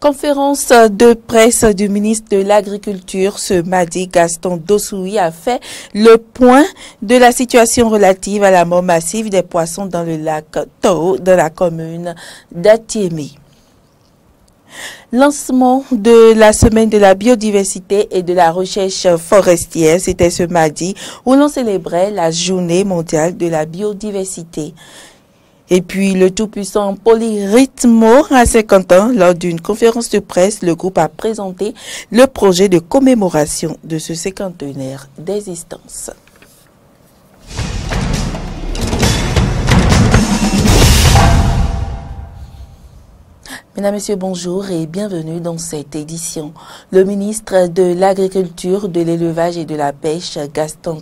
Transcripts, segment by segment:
Conférence de presse du ministre de l'Agriculture ce mardi, Gaston Dossoui a fait le point de la situation relative à la mort massive des poissons dans le lac Tao de la commune d'Atiémé. Lancement de la semaine de la biodiversité et de la recherche forestière, c'était ce mardi où l'on célébrait la journée mondiale de la biodiversité. Et puis, le tout-puissant Polyrythmo à 50 ans, lors d'une conférence de presse, le groupe a présenté le projet de commémoration de ce cinquantenaire d'existence. Mesdames, Messieurs, bonjour et bienvenue dans cette édition. Le ministre de l'Agriculture, de l'Élevage et de la Pêche, Gaston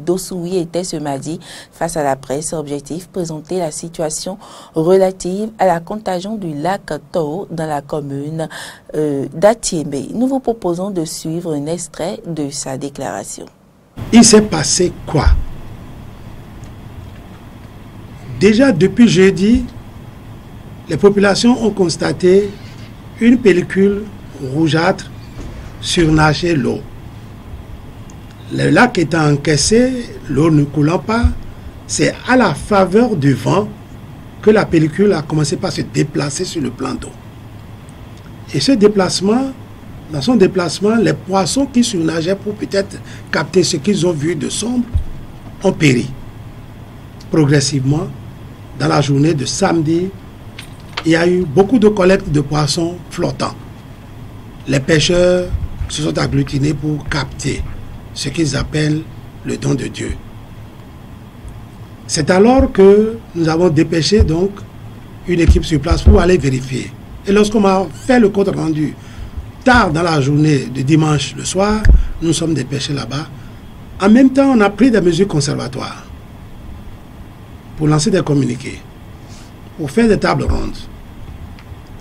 Dossoui, était ce mardi face à la presse. Objectif, présenter la situation relative à la contagion du lac Tao dans la commune d'Atiémé. Nous vous proposons de suivre un extrait de sa déclaration. Il s'est passé quoi? Déjà depuis jeudi, les populations ont constaté une pellicule rougeâtre surnager l'eau. Le lac étant encaissé, l'eau ne coulant pas, c'est à la faveur du vent que la pellicule a commencé par se déplacer sur le plan d'eau. Et ce déplacement, dans son déplacement, les poissons qui surnageaient pour peut-être capter ce qu'ils ont vu de sombre ont péri. Progressivement, dans la journée de samedi, il y a eu beaucoup de collectes de poissons flottants. Les pêcheurs se sont agglutinés pour capter ce qu'ils appellent le don de Dieu. C'est alors que nous avons dépêché donc une équipe sur place pour aller vérifier. Et lorsqu'on m'a fait le compte rendu tard dans la journée de dimanche le soir, nous sommes dépêchés là-bas. En même temps, on a pris des mesures conservatoires pour lancer des communiqués, pour faire des tables rondes,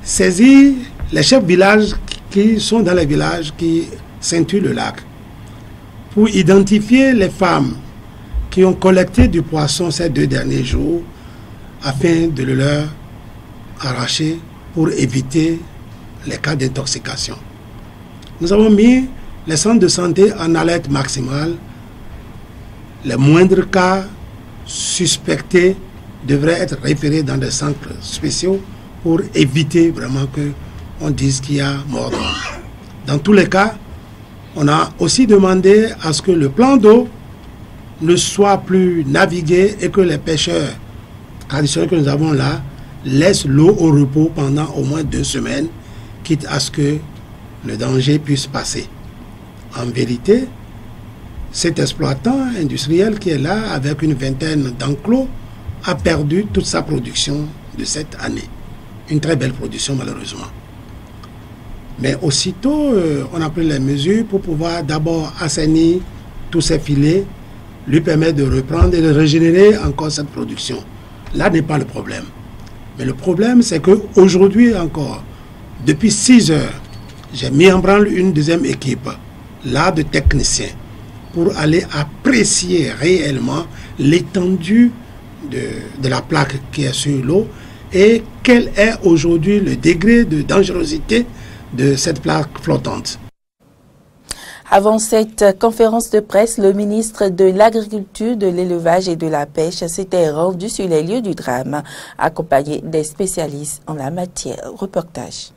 saisir les chefs de village qui sont dans les villages qui ceinturent le lac, pour identifier les femmes qui ont collecté du poisson ces 2 derniers jours afin de le leur arracher pour éviter les cas d'intoxication. Nous avons mis les centres de santé en alerte maximale. Les moindres cas suspectés devraient être référés dans des centres spéciaux pour éviter vraiment qu'on dise qu'il y a mort d'homme. Dans tous les cas, on a aussi demandé à ce que le plan d'eau ne soit plus navigué et que les pêcheurs traditionnels que nous avons là laissent l'eau au repos pendant au moins 2 semaines, quitte à ce que le danger puisse passer. En vérité, cet exploitant industriel qui est là avec une vingtaine d'enclos a perdu toute sa production de cette année. Une très belle production malheureusement. Mais aussitôt, on a pris les mesures pour pouvoir d'abord assainir tous ces filets, lui permettre de reprendre et de régénérer encore cette production. Là n'est pas le problème. Mais le problème, c'est qu'aujourd'hui encore, depuis 6 heures, j'ai mis en branle une deuxième équipe, là de techniciens, pour aller apprécier réellement l'étendue de la plaque qui est sur l'eau et quel est aujourd'hui le degré de dangerosité de cette plaque flottante. Avant cette conférence de presse, le ministre de l'Agriculture, de l'Élevage et de la Pêche s'était rendu sur les lieux du drame, accompagné des spécialistes en la matière. Reportage.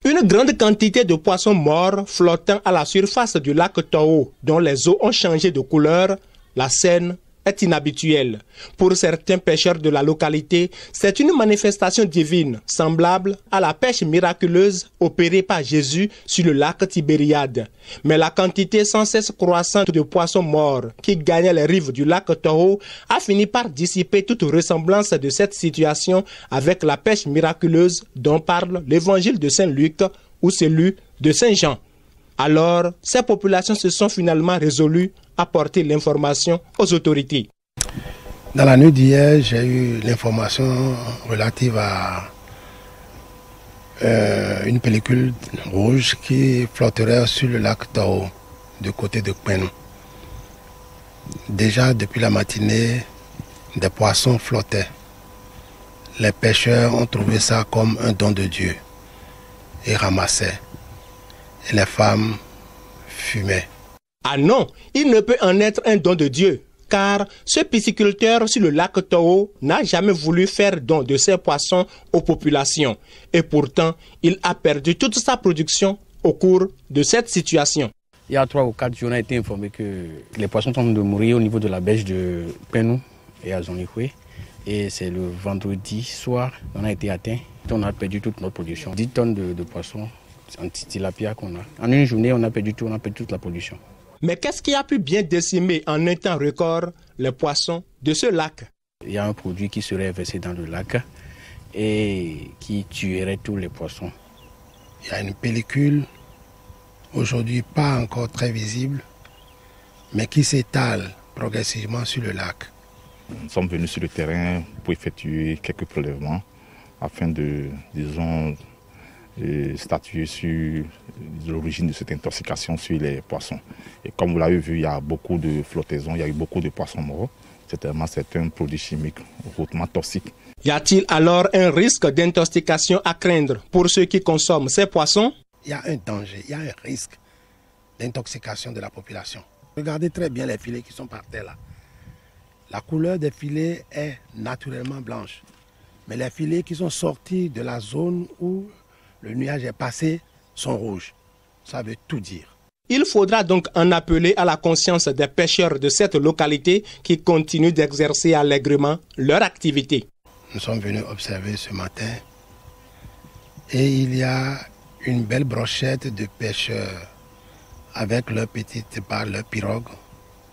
Une grande quantité de poissons morts flottant à la surface du lac Tao, dont les eaux ont changé de couleur, la scène est inhabituelle. Pour certains pêcheurs de la localité, c'est une manifestation divine, semblable à la pêche miraculeuse opérée par Jésus sur le lac Tibériade. Mais la quantité sans cesse croissante de poissons morts qui gagnaient les rives du lac Tao a fini par dissiper toute ressemblance de cette situation avec la pêche miraculeuse dont parle l'évangile de Saint Luc ou celui de Saint Jean. Alors, ces populations se sont finalement résolues à porter l'information aux autorités. Dans la nuit d'hier, j'ai eu l'information relative à une pellicule rouge qui flotterait sur le lac Tao, du côté de Kpen. Déjà depuis la matinée, des poissons flottaient. Les pêcheurs ont trouvé ça comme un don de Dieu. et ramassaient. Et les femmes fumaient. Ah non, il ne peut en être un don de Dieu, car ce pisciculteur sur le lac Toho n'a jamais voulu faire don de ses poissons aux populations. Et pourtant, il a perdu toute sa production au cours de cette situation. Il y a 3 ou 4 jours, on a été informé que les poissons sont en train de mourir au niveau de la berge de Penou et à Zonlikwe. Et c'est le vendredi soir, on a été atteint. On a perdu toute notre production. 10 tonnes de poissons en tilapia qu'on a. En une journée, on a perdu toute la production. Mais qu'est-ce qui a pu bien décimer en un temps record les poissons de ce lac? Il y a un produit qui serait versé dans le lac et qui tuerait tous les poissons. Il y a une pellicule, aujourd'hui pas encore très visible, mais qui s'étale progressivement sur le lac. Nous sommes venus sur le terrain pour effectuer quelques prélèvements afin de, disons, statuer sur l'origine de cette intoxication sur les poissons. Et comme vous l'avez vu, il y a beaucoup de flottaisons, il y a eu beaucoup de poissons morts. Certainement, c'est un produit chimique hautement toxique. Y a-t-il alors un risque d'intoxication à craindre pour ceux qui consomment ces poissons? Il y a un danger, il y a un risque d'intoxication de la population. Regardez très bien les filets qui sont par terre là. La couleur des filets est naturellement blanche. Mais les filets qui sont sortis de la zone où le nuage est passé sont rouges. Ça veut tout dire. Il faudra donc en appeler à la conscience des pêcheurs de cette localité qui continuent d'exercer allègrement leur activité. Nous sommes venus observer ce matin et il y a une belle brochette de pêcheurs avec leurs petites barres, leurs pirogues,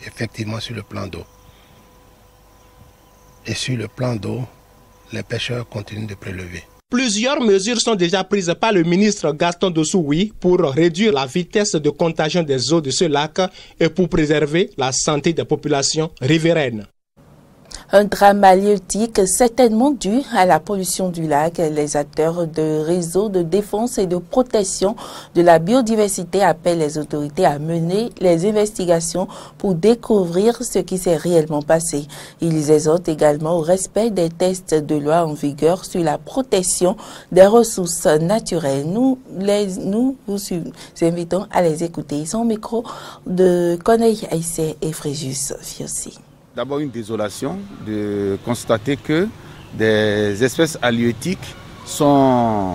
effectivement sur le plan d'eau. Et sur le plan d'eau, les pêcheurs continuent de prélever. Plusieurs mesures sont déjà prises par le ministre Gaston Dossoui pour réduire la vitesse de contagion des eaux de ce lac et pour préserver la santé des populations riveraines. Un drame halieutique certainement dû à la pollution du lac. Les acteurs de réseaux de défense et de protection de la biodiversité appellent les autorités à mener les investigations pour découvrir ce qui s'est réellement passé. Ils exhortent également au respect des textes de loi en vigueur sur la protection des ressources naturelles. Nous vous invitons à les écouter. Ils sont au micro de Corneille Aïssé et Fréjus Fiossi. D'abord une désolation de constater que des espèces halieutiques sont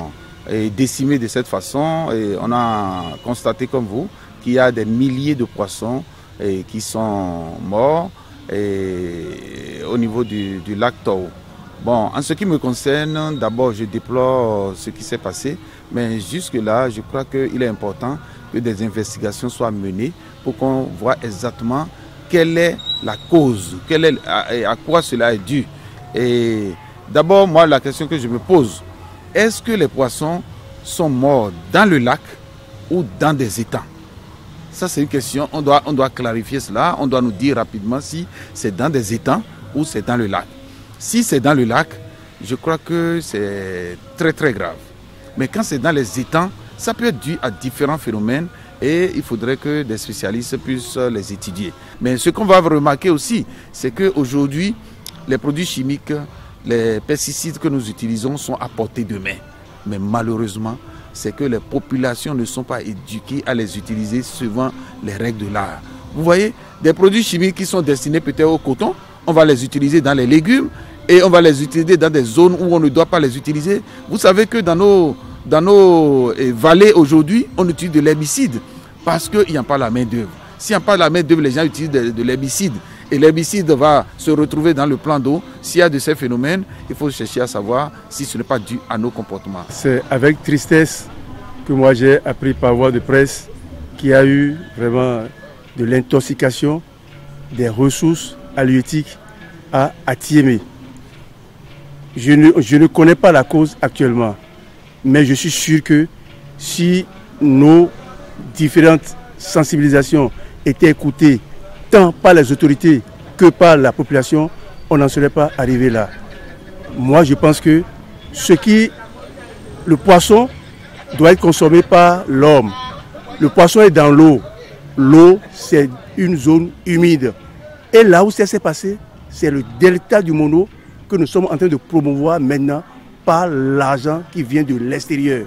décimées de cette façon. Et on a constaté comme vous qu'il y a des milliers de poissons qui sont morts au niveau du lac Toho. Bon, en ce qui me concerne, d'abord je déplore ce qui s'est passé, mais jusque-là, je crois qu'il est important que des investigations soient menées pour qu'on voit exactement quelle est la cause, à quoi cela est dû. Et d'abord, moi, la question que je me pose, est-ce que les poissons sont morts dans le lac ou dans des étangs? Ça, c'est une question, on doit clarifier cela, on doit nous dire rapidement si c'est dans des étangs ou c'est dans le lac. Si c'est dans le lac, je crois que c'est très très grave. Mais quand c'est dans les étangs, ça peut être dû à différents phénomènes et il faudrait que des spécialistes puissent les étudier. Mais ce qu'on va remarquer aussi, c'est qu'aujourd'hui, les produits chimiques, les pesticides que nous utilisons sont à portée de main. Mais malheureusement, c'est que les populations ne sont pas éduquées à les utiliser suivant les règles de l'art. Vous voyez, des produits chimiques qui sont destinés peut-être au coton, on va les utiliser dans les légumes et on va les utiliser dans des zones où on ne doit pas les utiliser. Vous savez que dans nos vallées aujourd'hui, on utilise de l'herbicide parce qu'il n'y a pas la main d'œuvre. S'il n'y a pas la main d'œuvre, les gens utilisent de l'herbicide. Et l'herbicide va se retrouver dans le plan d'eau. S'il y a de ces phénomènes, il faut chercher à savoir si ce n'est pas dû à nos comportements. C'est avec tristesse que moi j'ai appris par voie de presse qu'il y a eu vraiment de l'intoxication des ressources halieutiques à Atiémé. Je ne connais pas la cause actuellement, mais je suis sûr que si nos différentes sensibilisations étaient écoutées tant par les autorités que par la population, on n'en serait pas arrivé là. Moi, je pense que le poisson doit être consommé par l'homme. Le poisson est dans l'eau. L'eau, c'est une zone humide. Et là où ça s'est passé, c'est le delta du Mono que nous sommes en train de promouvoir maintenant par l'argent qui vient de l'extérieur.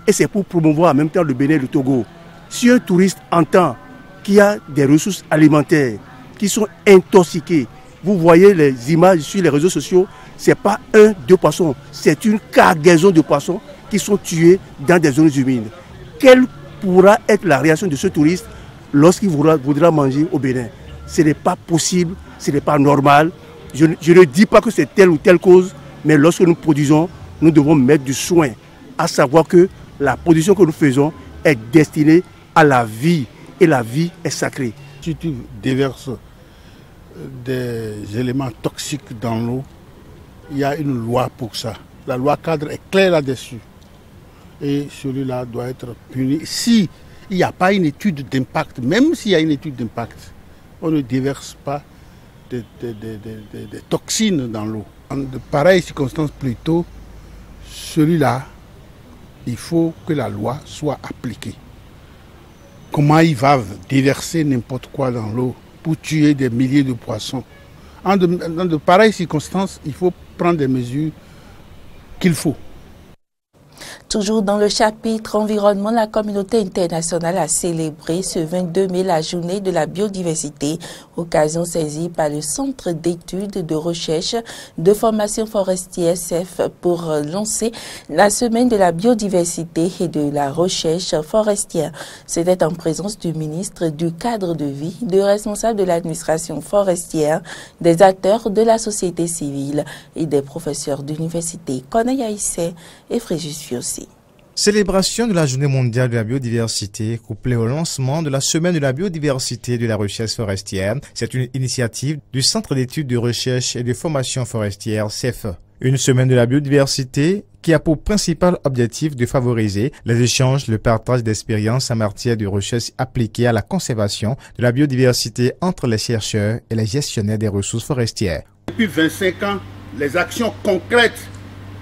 et c'est pour promouvoir en même temps le Bénin et le Togo. Si un touriste entend qu'il y a des ressources alimentaires qui sont intoxiquées, vous voyez les images sur les réseaux sociaux, ce n'est pas un, deux poissons, c'est une cargaison de poissons qui sont tués dans des zones humides. Quelle pourra être la réaction de ce touriste lorsqu'il voudra manger au Bénin? Ce n'est pas possible, ce n'est pas normal. Je ne dis pas que c'est telle ou telle cause, mais lorsque nous produisons, nous devons mettre du soin, à savoir que la production que nous faisons est destinée à la vie, et la vie est sacrée. Si tu déverses des éléments toxiques dans l'eau, il y a une loi pour ça. La loi cadre est claire là-dessus. Et celui-là doit être puni. S'il n'y a pas une étude d'impact, même s'il y a une étude d'impact, on ne déverse pas des toxines dans l'eau. En de pareilles circonstances plutôt, celui-là, il faut que la loi soit appliquée. Comment il va déverser n'importe quoi dans l'eau pour tuer des milliers de poissons? Dans de pareilles circonstances, il faut prendre des mesures qu'il faut. Toujours dans le chapitre environnement, la communauté internationale a célébré ce 22 mai la journée de la biodiversité, occasion saisie par le Centre d'études, de recherche, de formation forestière CEF pour lancer la semaine de la biodiversité et de la recherche forestière. C'était en présence du ministre du cadre de vie, de responsables de l'administration forestière, des acteurs de la société civile et des professeurs d'université Corneille Aïssé et Fréjus Fiossi. Célébration de la Journée mondiale de la biodiversité, couplée au lancement de la Semaine de la biodiversité et de la recherche forestière. C'est une initiative du Centre d'études de recherche et de formation forestière CEF. Une Semaine de la biodiversité qui a pour principal objectif de favoriser les échanges, le partage d'expériences en matière de recherche appliquée à la conservation de la biodiversité entre les chercheurs et les gestionnaires des ressources forestières. Depuis 25 ans, les actions concrètes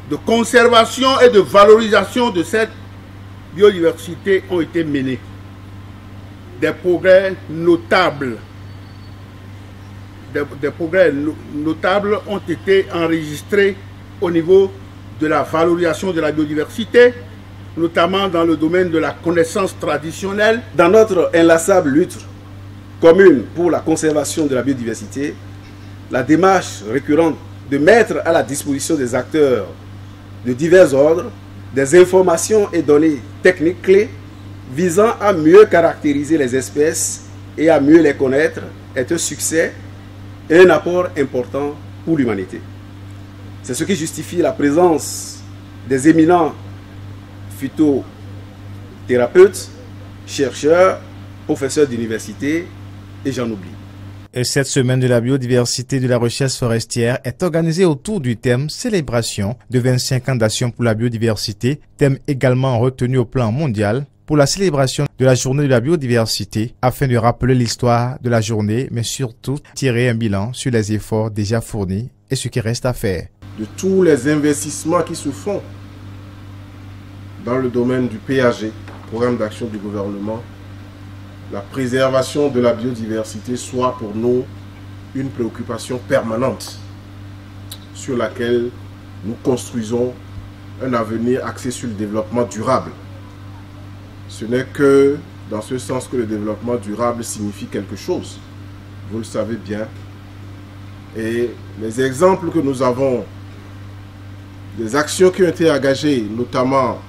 de conservation et de valorisation de cette biodiversité ont été menées. Des progrès notables. Des progrès notables ont été enregistrés au niveau de la valorisation de la biodiversité, notamment dans le domaine de la connaissance traditionnelle. Dans notre inlassable lutte commune pour la conservation de la biodiversité, la démarche récurrente de mettre à la disposition des acteurs de divers ordres, des informations et données techniques clés visant à mieux caractériser les espèces et à mieux les connaître est un succès et un apport important pour l'humanité. C'est ce qui justifie la présence des éminents phytothérapeutes, chercheurs, professeurs d'université et j'en oublie. Et cette semaine de la biodiversité de la recherche forestière est organisée autour du thème Célébration de 25 ans d'action pour la biodiversité, thème également retenu au plan mondial pour la célébration de la journée de la biodiversité afin de rappeler l'histoire de la journée, mais surtout tirer un bilan sur les efforts déjà fournis et ce qui reste à faire. De tous les investissements qui se font dans le domaine du PAG, Programme d'action du gouvernement, la préservation de la biodiversité soit pour nous une préoccupation permanente sur laquelle nous construisons un avenir axé sur le développement durable. Ce n'est que dans ce sens que le développement durable signifie quelque chose. Vous le savez bien. Et les exemples que nous avons, des actions qui ont été engagées, notamment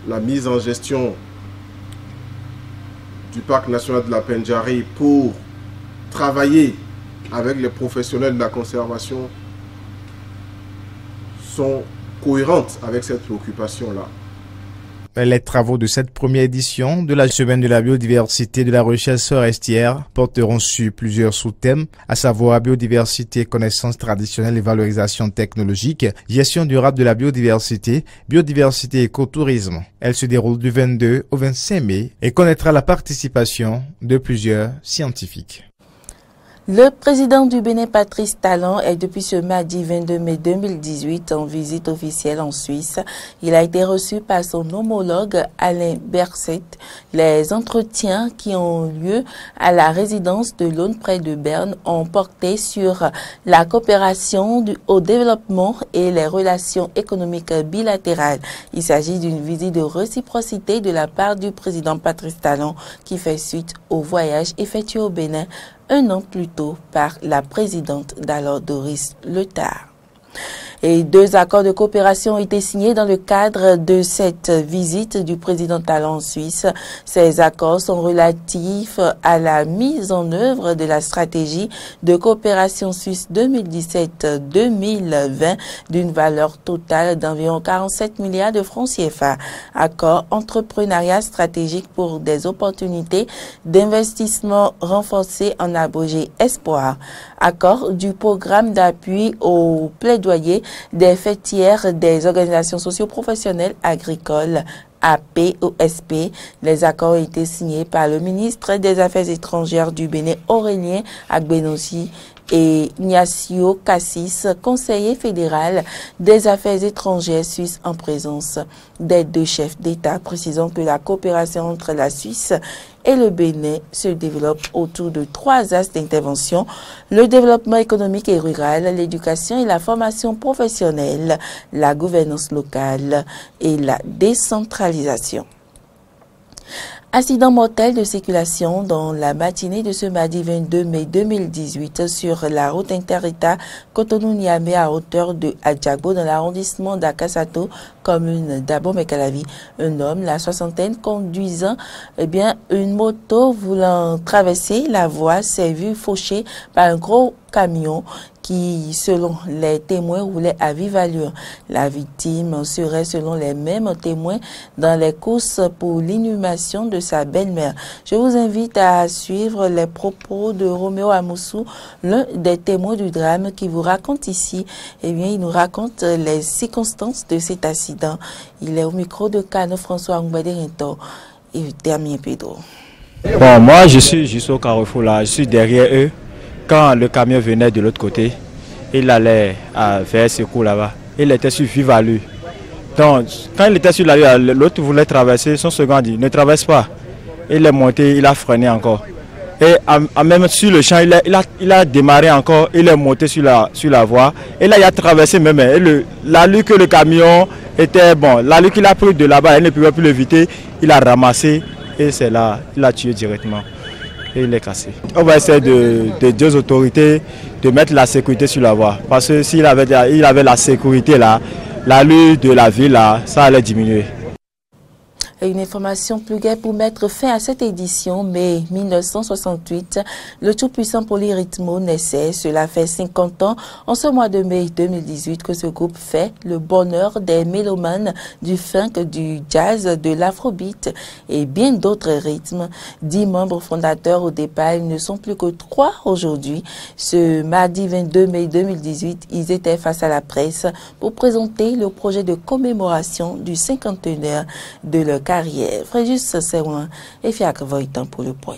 la mise en gestion du parc national de la Pendjari pour travailler avec les professionnels de la conservation sont cohérentes avec cette préoccupation-là. Les travaux de cette première édition de la Semaine de la biodiversité de la recherche forestière porteront sur plusieurs sous-thèmes, à savoir biodiversité, connaissances traditionnelles et valorisation technologique, gestion durable de la biodiversité, biodiversité et écotourisme. Elle se déroule du 22 au 25 mai et connaîtra la participation de plusieurs scientifiques. Le président du Bénin, Patrice Talon, est depuis ce mardi 22 mai 2018 en visite officielle en Suisse. Il a été reçu par son homologue Alain Berset. Les entretiens qui ont lieu à la résidence de l'Aune près de Berne ont porté sur la coopération au développement et les relations économiques bilatérales. Il s'agit d'une visite de réciprocité de la part du président Patrice Talon qui fait suite au voyage effectué au Bénin un an plus tôt par la présidente d'alors Doris Letard. Et 2 accords de coopération ont été signés dans le cadre de cette visite du président Talon en Suisse. Ces accords sont relatifs à la mise en œuvre de la stratégie de coopération suisse 2017-2020 d'une valeur totale d'environ 47 milliards de francs CFA. Accord entrepreneuriat stratégique pour des opportunités d'investissement renforcées en abrégé Espoir. Accord du programme d'appui au plaidoyer des fêtières des organisations socio-professionnelles agricoles APOSP. Les accords ont été signés par le ministre des Affaires étrangères du Bénin, Aurélien Agbenossi, et Ignacio Cassis, conseiller fédéral des affaires étrangères suisse en présence des 2 chefs d'État, précisant que la coopération entre la Suisse et le Bénin se développe autour de 3 axes d'intervention: le développement économique et rural, l'éducation et la formation professionnelle, la gouvernance locale et la décentralisation. Accident mortel de circulation dans la matinée de ce mardi 22 mai 2018 sur la route inter-État Cotonou-Niamey à hauteur de Adjagbo dans l'arrondissement d'Akasato, commune d'Abomey-Calavi. Un homme, la soixantaine, conduisant une moto voulant traverser la voie s'est vu fauché par un gros camion qui, selon les témoins, roulait à vive allure. La victime serait, selon les mêmes témoins, dans les courses pour l'inhumation de sa belle-mère. Je vous invite à suivre les propos de Roméo Amoussou, l'un des témoins du drame, qui vous raconte ici. Il nous raconte les circonstances de cet accident. Il est au micro de Cano François Ngbaderento et Damien Pedro. Bon, moi, je suis juste au carrefour là, je suis derrière eux. Quand le camion venait de l'autre côté, il allait vers ce coup là-bas. Il était sur vive allure. Donc, quand il était sur l'allure, l'autre voulait traverser. Son second dit, ne traverse pas. Il est monté, il a freiné encore. Et même sur le champ, il a démarré encore, il est monté sur la voie. Et là, il a traversé même. L'allure que le camion était bon, l'allure qu'il a pris de là-bas, il ne pouvait plus l'éviter. Il a ramassé et c'est là, il a tué directement. Et il est cassé. On va essayer des 2 autorités de mettre la sécurité sur la voie. Parce que s'il avait la sécurité là, l'allure de la ville là, ça allait diminuer. Et une information plus gaie pour mettre fin à cette édition, mai 1968, le tout-puissant Polyrythmo naissait. Cela fait 50 ans, en ce mois de mai 2018, que ce groupe fait le bonheur des mélomanes du funk, du jazz, de l'afrobeat et bien d'autres rythmes. 10 membres fondateurs au départ, ils ne sont plus que 3 aujourd'hui. Ce mardi 22 mai 2018, ils étaient face à la presse pour présenter le projet de commémoration du 50e de leur carrière. Fréjus Sewan et Fiacre Voitan pour le point.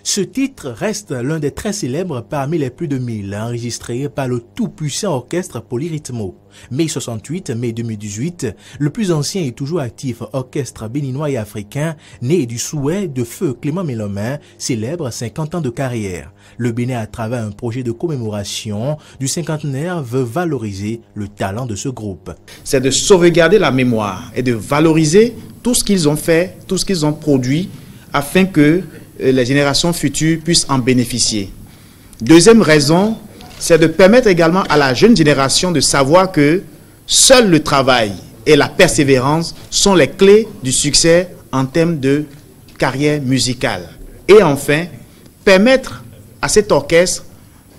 Ce titre reste l'un des très célèbres parmi les plus de 1000 enregistrés par le tout-puissant orchestre Polyrythmo. Mai 68, mai 2018, le plus ancien et toujours actif orchestre béninois et africain, né du souhait de feu Clément Mélomain, célèbre 50 ans de carrière. Le Bénin, à travers un projet de commémoration du cinquantenaire, veut valoriser le talent de ce groupe. C'est de sauvegarder la mémoire et de valoriser tout ce qu'ils ont fait, tout ce qu'ils ont produit, afin que les générations futures puissent en bénéficier. Deuxième raison, c'est de permettre également à la jeune génération de savoir que seul le travail et la persévérance sont les clés du succès en termes de carrière musicale. Et enfin, permettre à cet orchestre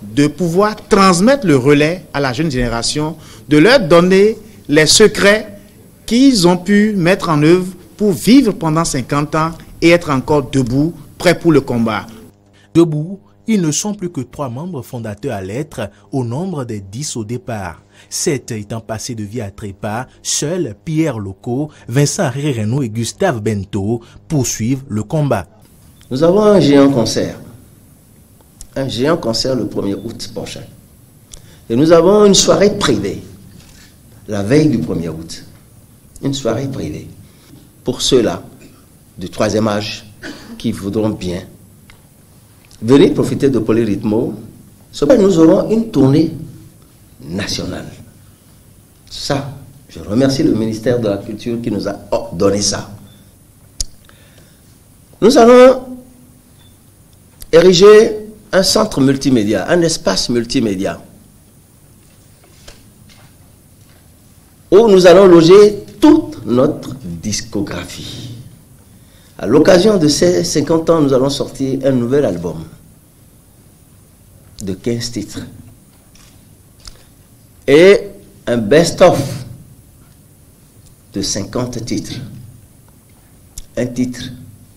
de pouvoir transmettre le relais à la jeune génération, de leur donner les secrets qu'ils ont pu mettre en œuvre pour vivre pendant 50 ans et être encore debout, prêt pour le combat. Debout Ils ne sont plus que 3 membres fondateurs à l'être, au nombre des 10 au départ. 7 étant passés de vie à trépas, seuls Pierre Loco, Vincent Harry-Renaud et Gustave Bento poursuivent le combat. Nous avons un géant concert le 1er août prochain. Et nous avons une soirée privée, la veille du 1er août. Une soirée privée. Pour ceux-là, du 3e âge, qui voudront bien venir profiter de Polyrythmo, nous aurons une tournée nationale. Ça, je remercie le ministère de la Culture qui nous a donné ça. Nous allons ériger un centre multimédia, un espace multimédia, où nous allons loger toute notre discographie. À l'occasion de ces 50 ans, nous allons sortir un nouvel album de 15 titres et un best-of de 50 titres. Un titre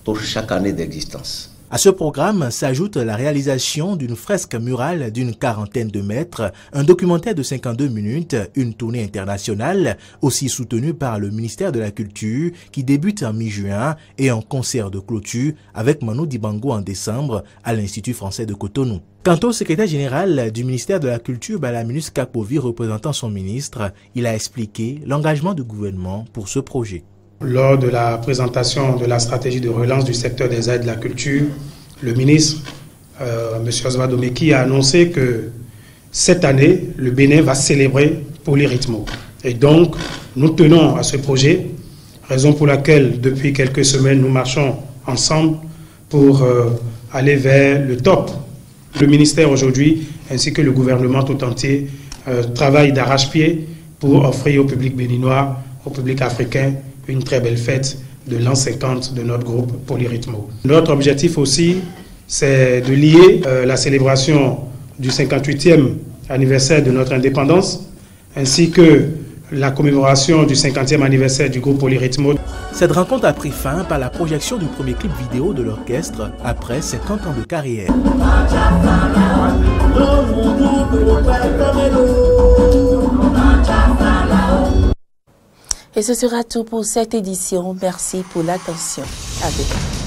pour chaque année d'existence. À ce programme s'ajoute la réalisation d'une fresque murale d'une 40aine de mètres, un documentaire de 52 minutes, une tournée internationale, aussi soutenue par le ministère de la Culture, qui débute en mi-juin, et un concert de clôture avec Manu Dibango en décembre à l'Institut français de Cotonou. Quant au secrétaire général du ministère de la Culture, Balaminus Kapovi, représentant son ministre, il a expliqué l'engagement du gouvernement pour ce projet. Lors de la présentation de la stratégie de relance du secteur des arts et de la culture, le ministre, M. Osvaldo Meki, a annoncé que cette année, le Bénin va célébrer Polyrythmo. Et donc, nous tenons à ce projet, raison pour laquelle, depuis quelques semaines, nous marchons ensemble pour aller vers le top. Le ministère aujourd'hui, ainsi que le gouvernement tout entier, travaillent d'arrache-pied pour offrir au public béninois, au public africain, une très belle fête de l'an 50 de notre groupe Polyrythmo. Notre objectif aussi, c'est de lier la célébration du 58e anniversaire de notre indépendance, ainsi que la commémoration du 50e anniversaire du groupe Polyrythmo. Cette rencontre a pris fin par la projection du premier clip vidéo de l'orchestre après 50 ans de carrière. Et ce sera tout pour cette édition. Merci pour l'attention. À bientôt.